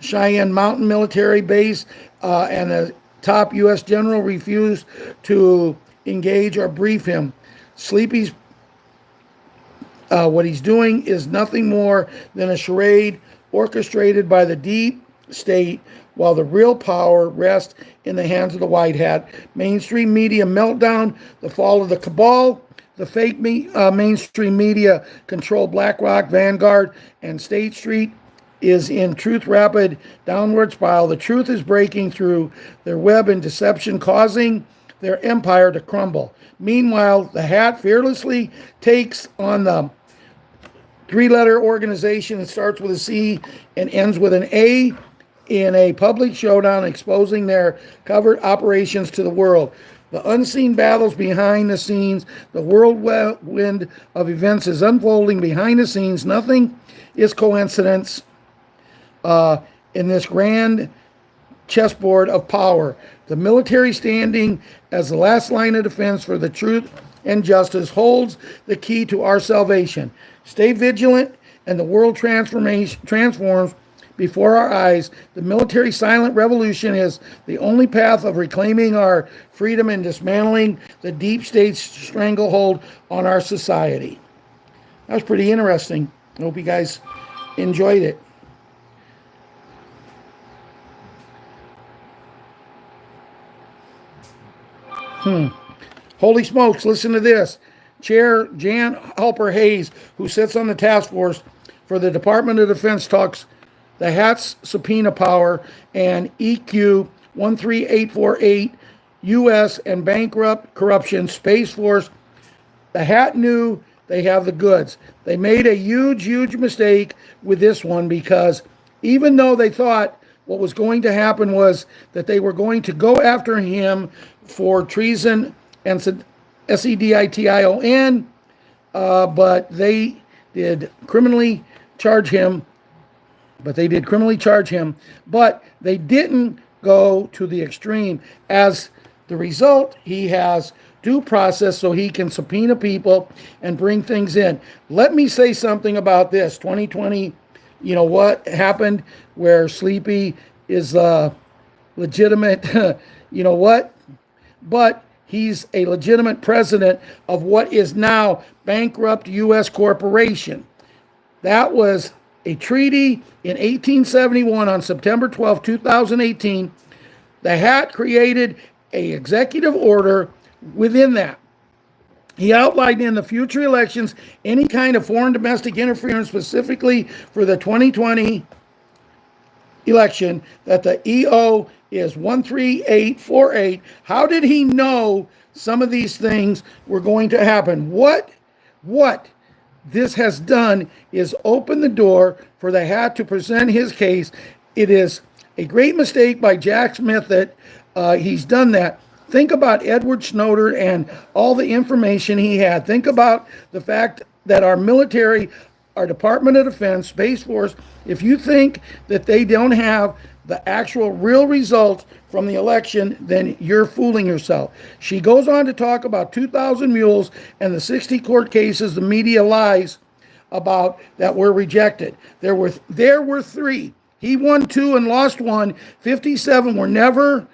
A: Cheyenne Mountain military base, and a top U.S. general refused to engage or brief him. Sleepy's what he's doing is nothing more than a charade orchestrated by the deep state, while the real power rests in the hands of the white hat. Mainstream media meltdown, the fall of the cabal. The fake mainstream media control BlackRock, Vanguard, and State Street is in truth rapid downward spiral. The truth is breaking through their web and deception, causing their empire to crumble. Meanwhile, the hat fearlessly takes on the three-letter organization that starts with a C and ends with an A in a public showdown, exposing their covert operations to the world. The unseen battles behind the scenes, the whirlwind of events is unfolding behind the scenes. Nothing is coincidence in this grand chessboard of power. The military, standing as the last line of defense for the truth and justice, holds the key to our salvation. Stay vigilant, and the world transforms before our eyes. The military silent revolution is the only path of reclaiming our freedom and dismantling the deep state's stranglehold on our society. That was pretty interesting. I hope you guys enjoyed it. Holy smokes, listen to this. Chair Jan Halper Hayes, who sits on the task force for the Department of Defense, talks the HAT's subpoena power and EQ 13848 U.S. and bankrupt corruption Space Force. The HAT knew they have the goods. They made a huge mistake with this one, because even though they thought what was going to happen was that they were going to go after him for treason and SEDITION, but they did criminally charge him. But they didn't go to the extreme. As the result, he has due process so he can subpoena people and bring things in. Let me say something about this. 2020, you know what happened where Sleepy is legitimate, you know what? But he's a legitimate president of what is now bankrupt U.S. corporation. That was a treaty in 1871 on September 12, 2018. The HAT created an executive order within that. He outlined in the future elections any kind of foreign domestic interference, specifically for the 2020 election, that the EO is 13848. How did he know some of these things were going to happen? What this has done is open the door for the HAT to present his case. It is a great mistake by Jack Smith that he's done that. Think about Edward Snowden and all the information he had. Think about the fact that our military, our Department of Defense, Space Force, if you think that they don't have the actual real results from the election, then you're fooling yourself. She goes on to talk about 2,000 mules and the 60 court cases the media lies about that were rejected. There were 3. He won 2 and lost 1. 57 were never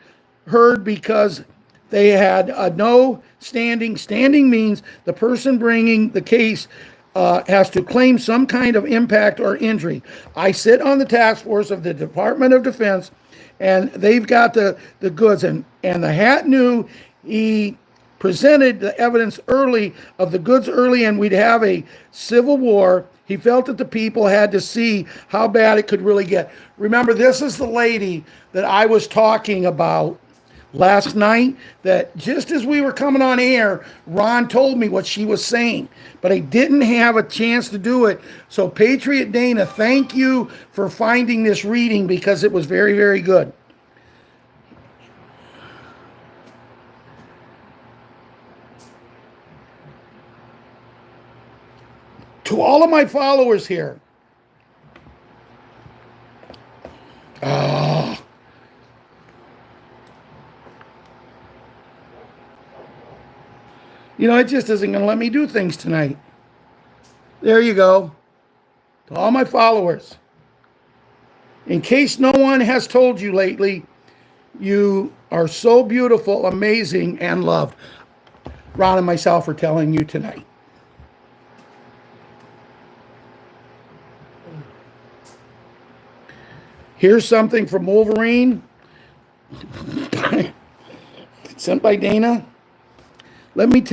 A: heard because they had no standing. Standing means the person bringing the case has to claim some kind of impact or injury. I sit on the task force of the Department of Defense, and they've got the goods. And the HAT knew he presented the evidence early of the goods early, and we'd have a civil war. He felt that the people had to see how bad it could really get. Remember, this is the lady that I was talking about last night, that just as we were coming on air, Ron told me what she was saying, but I didn't have a chance to do it. So Patriot Dana, thank you for finding this reading, because it was very, very good. To all of my followers here, you know, it just isn't going to let me do things tonight. There you go. To all my followers, in case no one has told you lately, you are so beautiful, amazing, and loved. Ron and myself are telling you tonight. Here's something from Wolverine, sent by Dana. Let me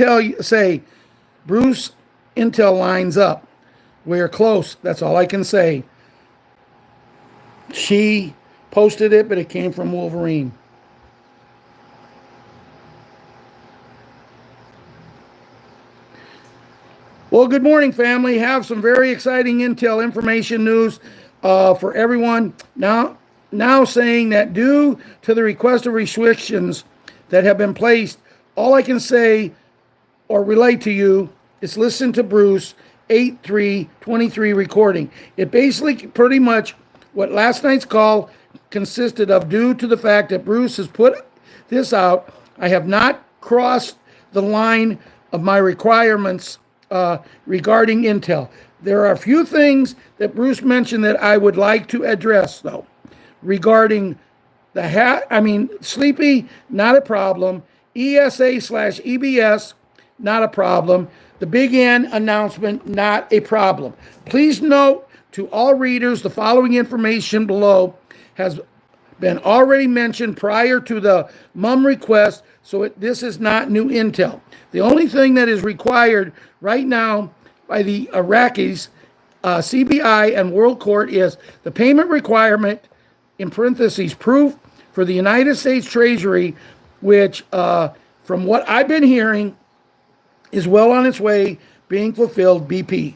A: say, Bruce intel lines up. We're close. That's all I can say. She posted it, but it came from Wolverine. Well, good morning, family. Have some very exciting intel information news for everyone. Now saying that due to the request of restrictions that have been placed, all I can say or relate to you is listen to Bruce 8/3/23 recording. It basically pretty much what last night's call consisted of. Due to the fact that Bruce has put this out, I have not crossed the line of my requirements regarding intel. There are a few things that Bruce mentioned that I would like to address, though, regarding Sleepy, not a problem. ESA/EBS, not a problem. The Big N announcement, not a problem. Please note to all readers, the following information below has been already mentioned prior to the MUM request, so this is not new intel. The only thing that is required right now by the Iraqis, CBI and World Court, is the payment requirement, in parentheses, proof for the United States Treasury, which, from what I've been hearing, is well on its way being fulfilled, BP.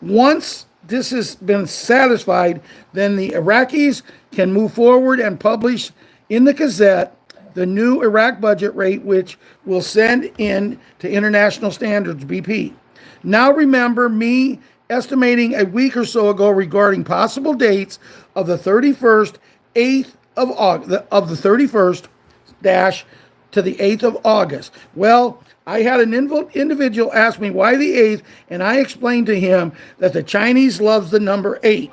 A: Once this has been satisfied, then the Iraqis can move forward and publish in the Gazette the new Iraq budget rate, which will send in to international standards, BP. Now remember me estimating a week or so ago regarding possible dates of the 31st, 8th of August, of the 31st dash to the 8th of August. Well, I had an individual ask me why the 8th, and I explained to him that the Chinese loves the number 8.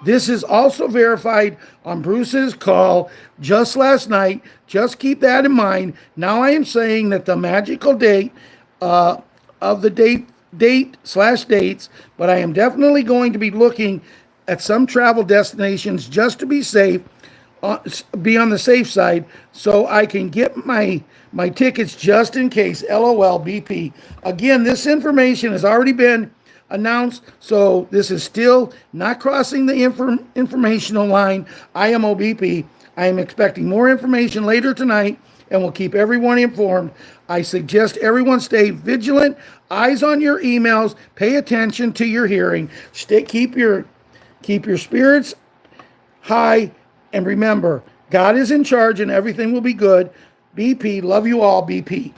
A: This is also verified on Bruce's call just last night. Just keep that in mind. Now I am saying that the magical date of the dates, but I am definitely going to be looking at some travel destinations just to be safe, be on the safe side, so I can get my tickets just in case. LOL, BP. Again, this information has already been announced, so this is still not crossing the informational line. IMO BP. I am expecting more information later tonight and will keep everyone informed. I suggest everyone stay vigilant, eyes on your emails, pay attention to your hearing, keep your spirits high, and remember, God is in charge and everything will be good. BP, love you all, BP.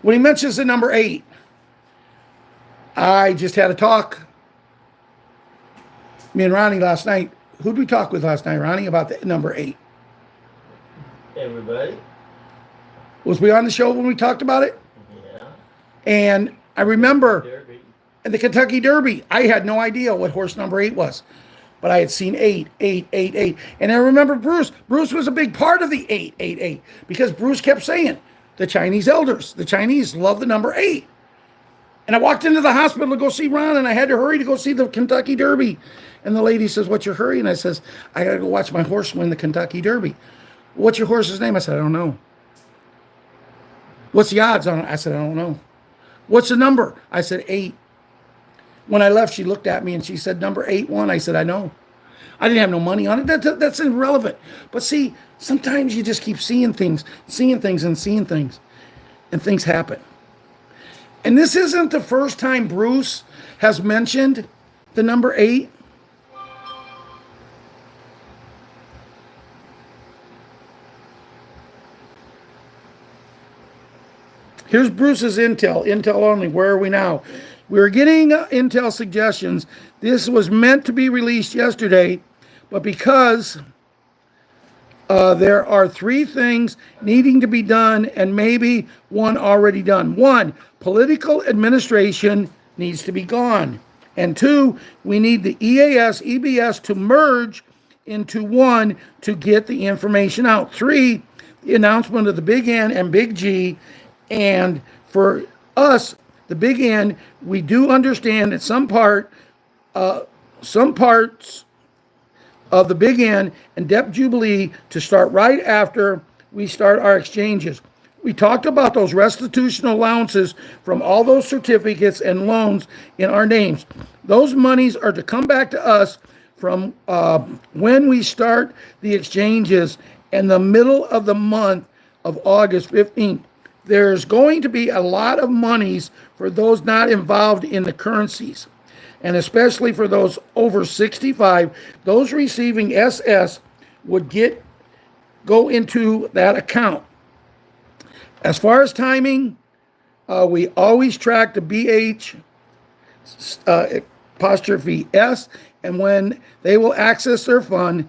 A: When he mentions the number 8, I just had a talk. Me and Ronnie last night. Who did we talk with last night, Ronnie, about the number 8?
C: Everybody.
A: Was we on the show when we talked about it?
C: Yeah.
A: And I remember,
C: Derby.
A: and the Kentucky Derby, I had no idea what horse number 8 was. But I had seen 8. And I remember Bruce. Bruce was a big part of the 8, because Bruce kept saying, the Chinese elders, the Chinese love the number 8. And I walked into the hospital to go see Ron, and I had to hurry to go see the Kentucky Derby. And the lady says, what's your hurry? And I says, I got to go watch my horse win the Kentucky Derby. What's your horse's name? I said, I don't know. What's the odds on it? I said, I don't know. What's the number? I said, 8. When I left, she looked at me and she said, number 8-1. I said, I know. I didn't have no money on it. That's irrelevant. But see, sometimes you just keep seeing things, and things happen. And this isn't the first time Bruce has mentioned the number 8. Here's Bruce's intel only. Where are we now? We're getting intel suggestions. This was meant to be released yesterday, but because there are 3 things needing to be done, and maybe one already done. 1, political administration needs to be gone. And 2, we need the EAS, EBS to merge into one to get the information out. 3, the announcement of the Big N and Big G. And for us, the Big N, we do understand that some parts of the Big N and Debt Jubilee to start right after we start our exchanges. We talked about those restitutional allowances from all those certificates and loans in our names. Those monies are to come back to us from when we start the exchanges in the middle of the month of August 15th. There's going to be a lot of monies for those not involved in the currencies, and especially for those over 65. Those receiving SS would go into that account. As far as timing, we always track the BH apostrophe S, and when they will access their funds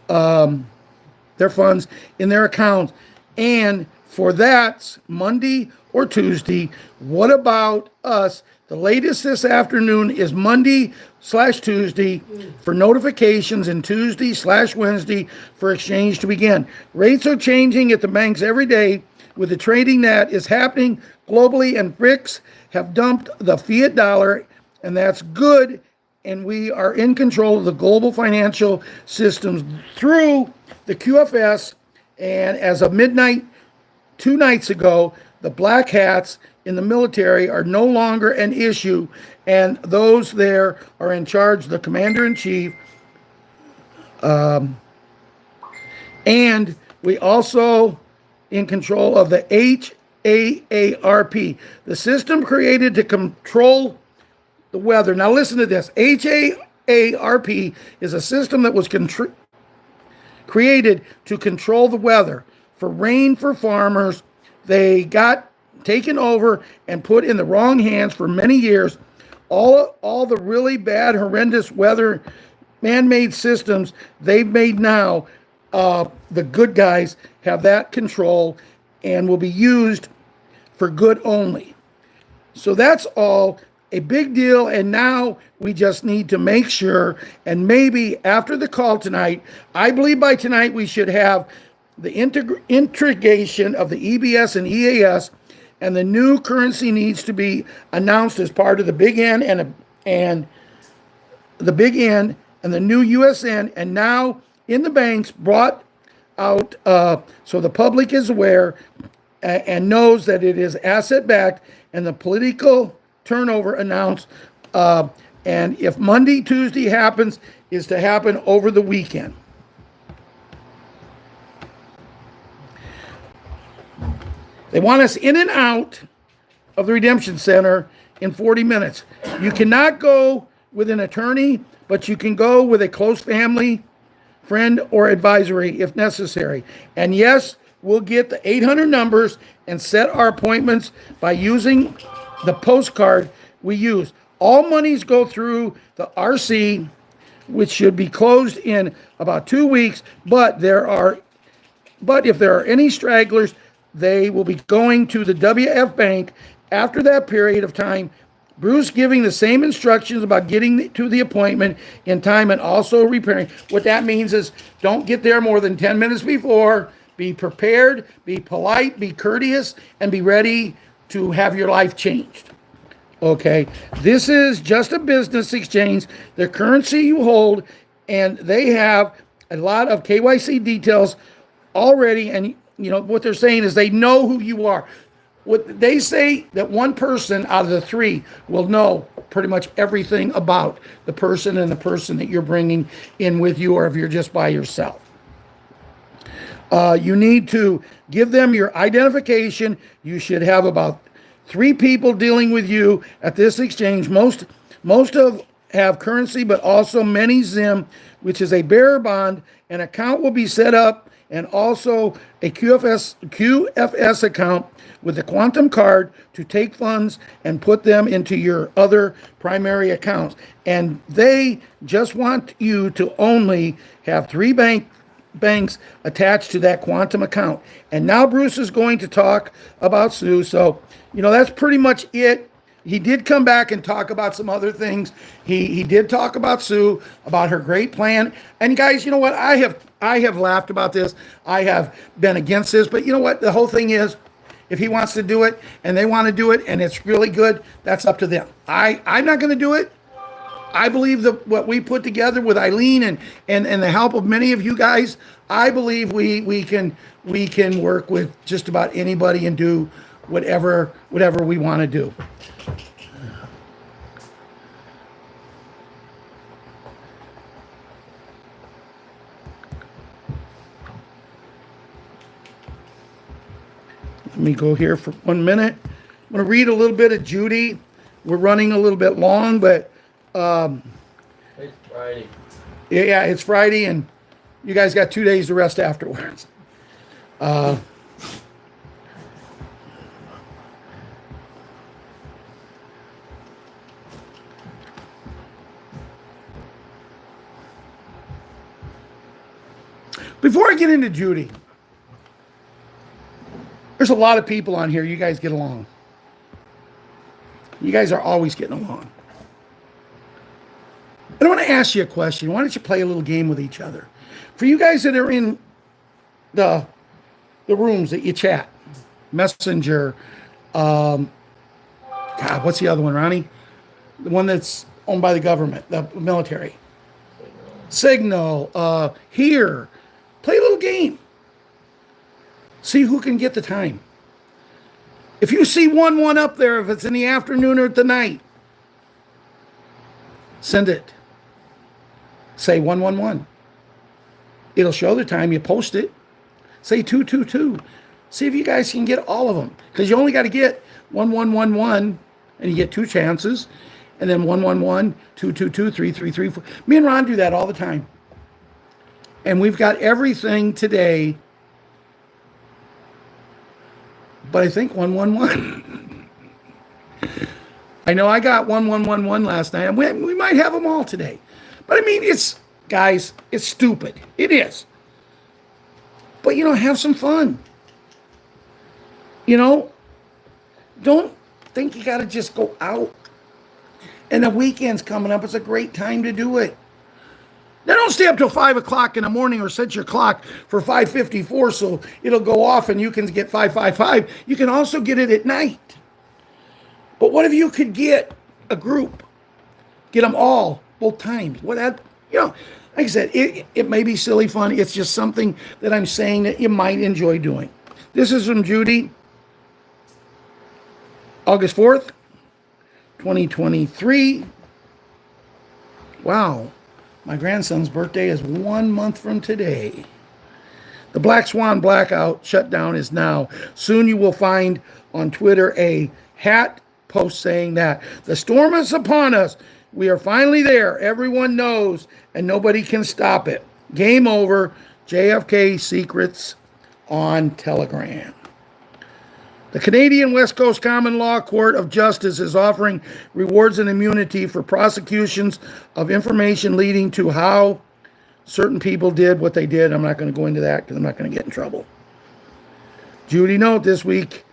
A: in their accounts, And for that, Monday or Tuesday, what about us? The latest this afternoon is Monday/Tuesday for notifications and Tuesday/Wednesday for exchange to begin. Rates are changing at the banks every day with the trading that is happening globally, and BRICS have dumped the fiat dollar, and that's good. And we are in control of the global financial systems through the QFS. And as of midnight 2 nights ago, the black hats in the military are no longer an issue, and those there are in charge, the commander-in-chief. And we also in control of the HAARP, the system created to control the weather. Now listen to this. HAARP is a system that was created to control the weather for rain for farmers. They got taken over and put in the wrong hands for many years. All the really bad, horrendous weather, man-made systems they've made now, the good guys have that control and will be used for good only. So that's all a big deal, and now we just need to make sure, and maybe after the call tonight, I believe by tonight we should have the integration of the EBS and EAS, and the new currency needs to be announced as part of the Big N and the Big N and the new USN, and now in the banks brought out so the public is aware and knows that it is asset-backed, and the political turnover announced, and if Monday, Tuesday happens, is to happen over the weekend. They want us in and out of the Redemption Center in 40 minutes. You cannot go with an attorney, but you can go with a close family, friend, or advisory if necessary. And yes, we'll get the 800 numbers and set our appointments by using the postcard we use. All monies go through the RC, which should be closed in about 2 weeks, but if there are any stragglers, they will be going to the WF Bank after that period of time. Bruce giving the same instructions about getting to the appointment in time and also repairing. What that means is don't get there more than 10 minutes before. Be prepared, be polite, be courteous, and be ready to have your life changed. Okay, this is just a business exchange. The currency you hold, and they have a lot of KYC details already, and you know what they're saying is they know who you are. What they say that one person out of the three will know pretty much everything about the person and the person that you're bringing in with you, or if you're just by yourself. You need to give them your identification. You should have about 3 people dealing with you at this exchange. Most of have currency, but also many Zim, which is a bearer bond. An account will be set up, and also a QFS account with a quantum card to take funds and put them into your other primary accounts. And they just want you to only have 3 banks attached to that quantum account. And now Bruce is going to talk about Sue. So, you know, that's pretty much it. He did come back and talk about some other things. He did talk about Sue, about her great plan. And guys, you know what? I have laughed about this. I have been against this, but you know what? The whole thing is, if he wants to do it and they want to do it and it's really good, that's up to them. I'm not going to do it. I believe that what we put together with Eileen and the help of many of you guys, I believe we can work with just about anybody and do whatever we want to do. Let me go here for 1 minute. I'm going to read a little bit of Judy. We're running a little bit long, but
C: it's Friday.
A: Yeah, it's Friday, and you guys got 2 days to rest afterwards. Before I get into Judy, There's a lot of people on here. You guys get along. You guys are always getting along. I want to ask you a question. Why don't you play a little game with each other? For you guys that are in the rooms that you chat, Messenger, God, what's the other one, Ronnie? The one that's owned by the government, the military. Signal, here. Play a little game. See who can get the time. If you see 1-1 up there, if it's in the afternoon or at the night, send it. Say 1-1-1. It'll show the time. You post it. Say 2-2-2. See if you guys can get all of them. Because you only got to get 1-1-1-1, and you get 2 chances. And then 1-1-1, 2-2-2, 3-3-3, 4. Me and Ron do that all the time. And we've got everything today. But I think 1-1-1. I know I got 1-1-1-1 last night. And we might have them all today. But I mean, guys, it's stupid. It is. But, have some fun. Don't think you got to just go out. And the weekend's coming up. It's a great time to do it. Now, don't stay up till 5 o'clock in the morning or set your clock for 5:54 so it'll go off and you can get 5:55. You can also get it at night. But what if you could get a group? Get them all, both times. Like I said, it may be silly fun. It's just something that I'm saying that you might enjoy doing. This is from Judy. August 4th, 2023. Wow. My grandson's birthday is 1 month from today. The Black Swan blackout shutdown is now. Soon you will find on Twitter a hat post saying that the storm is upon us. We are finally there. Everyone knows, and nobody can stop it. Game over. JFK secrets on Telegram. The Canadian West Coast Common Law Court of Justice is offering rewards and immunity for prosecutions of information leading to how certain people did what they did. I'm not going to go into that because I'm not going to get in trouble. Judy note this week,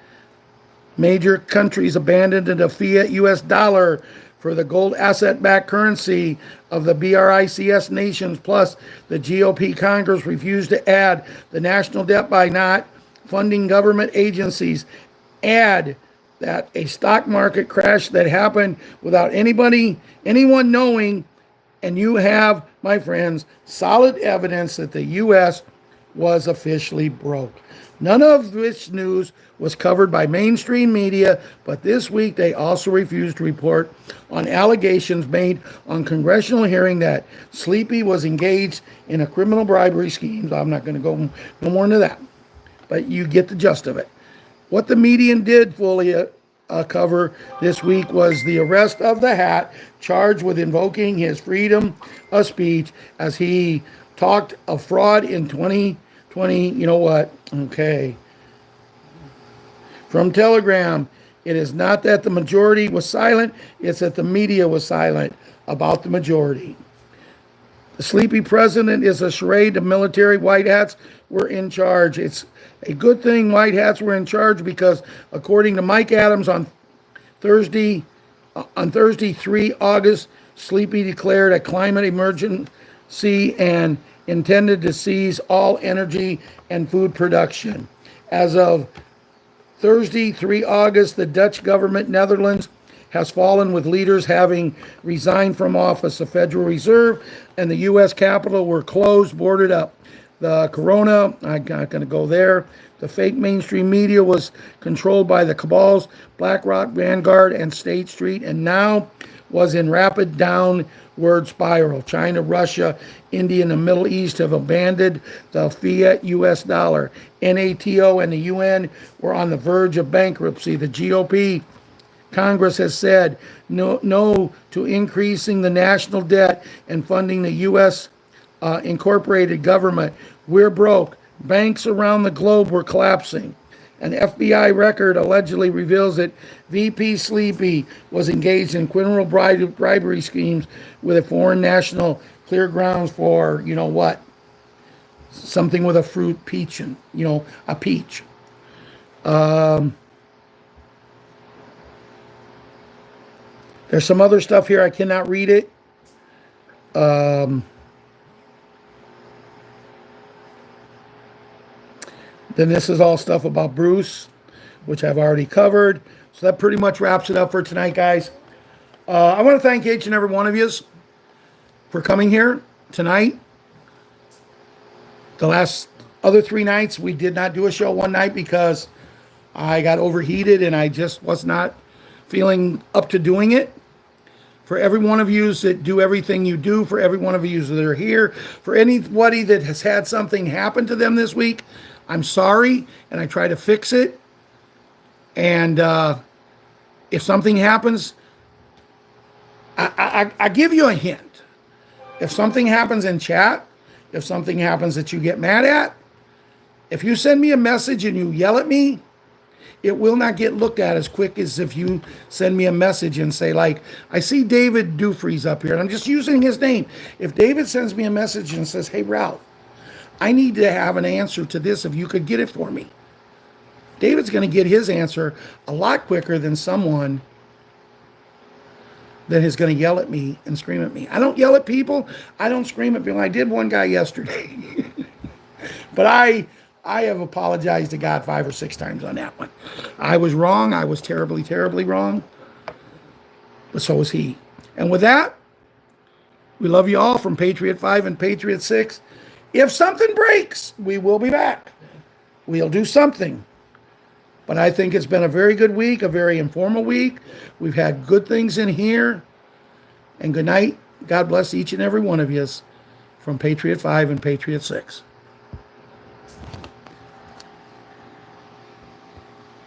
A: major countries abandoned the fiat U.S. dollar for the gold asset-backed currency of the BRICS nations, plus the GOP Congress refused to add the national debt by not funding government agencies. Add that a stock market crash that happened without anyone knowing, and you have, my friends, solid evidence that the U.S. was officially broke. None of this news was covered by mainstream media, but this week they also refused to report on allegations made on congressional hearing that Sleepy was engaged in a criminal bribery scheme. I'm not going to go no more into that, but you get the gist of it. What the media did fully cover this week was the arrest of the Hat, charged with invoking his freedom of speech as he talked of fraud in 2020. You know what? Okay. From Telegram, it is not that the majority was silent, it's that the media was silent about the majority. The sleepy president is a charade. The military white hats were in charge. It's a good thing white hats were in charge because, according to Mike Adams on Thursday, 3 August, Sleepy declared a climate emergency and intended to seize all energy and food production. As of Thursday, 3 August, the Dutch government, Netherlands, has fallen with leaders having resigned from office. The Federal Reserve and the U.S. Capitol were closed, boarded up. The corona, I'm not going to go there. The fake mainstream media was controlled by the cabals, BlackRock, Vanguard, and State Street, and now was in rapid downward spiral. China, Russia, India, and the Middle East have abandoned the fiat U.S. dollar. NATO and the UN were on the verge of bankruptcy. The GOP Congress has said no to increasing the national debt and funding the U.S. Incorporated government. We're broke. Banks around the globe were collapsing. An FBI record allegedly reveals that VP Sleepy was engaged in criminal bribery schemes with a foreign national. Clear grounds for, you know what? Something with a fruit, peach, and, a peach. There's some other stuff here. I cannot read it. Then this is all stuff about Bruce, which I've already covered. So that pretty much wraps it up for tonight, guys. I want to thank each and every one of you for coming here tonight. The last other 3 nights, we did not do a show one night because I got overheated and I just was not feeling up to doing it. For every one of you that do everything you do, for every one of you that are here, for anybody that has had something happen to them this week, I'm sorry, and I try to fix it. And if something happens, I give you a hint. If something happens in chat, if something happens that you get mad at, if you send me a message and you yell at me, it will not get looked at as quick as if you send me a message and say, like, I see David Dufries up here, and I'm just using his name. If David sends me a message and says, hey, Ralph, I need to have an answer to this, if you could get it for me. David's going to get his answer a lot quicker than someone that is going to yell at me and scream at me. I don't yell at people. I don't scream at people. I did one guy yesterday. But I have apologized to God 5 or 6 times on that one. I was wrong. I was terribly, terribly wrong. But so was he. And with that, we love you all from Patriot 5 and Patriot 6. If something breaks, we will be back. We'll do something. But I think it's been a very good week, a very informal week. We've had good things in here. And good night. God bless each and every one of you from Patriot 5 and Patriot 6.